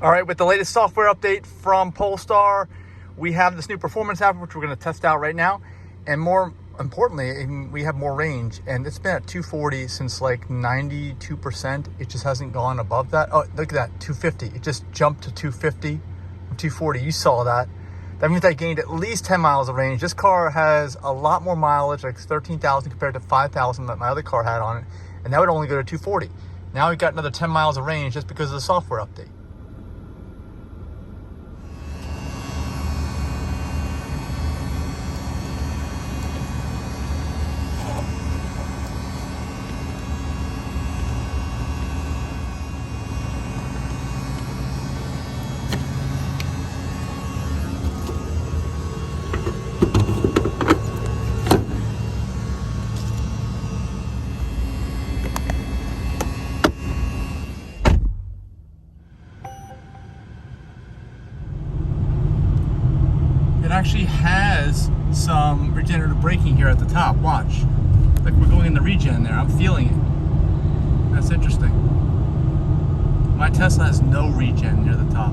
All right, with the latest software update from Polestar, we have this new performance app, which we're going to test out right now. And more importantly, we have more range. And it's been at 240 since like 92%. It just hasn't gone above that. Oh, look at that, 250. It just jumped to 250 from 240. You saw that. That means I gained at least 10 miles of range. This car has a lot more mileage, like 13,000 compared to 5,000 that my other car had on it. And that would only go to 240. Now we've got another 10 miles of range just because of the software update. It actually has some regenerative braking here at the top. Watch. Like we're going in the regen there. I'm feeling it. That's interesting. My Tesla has no regen near the top.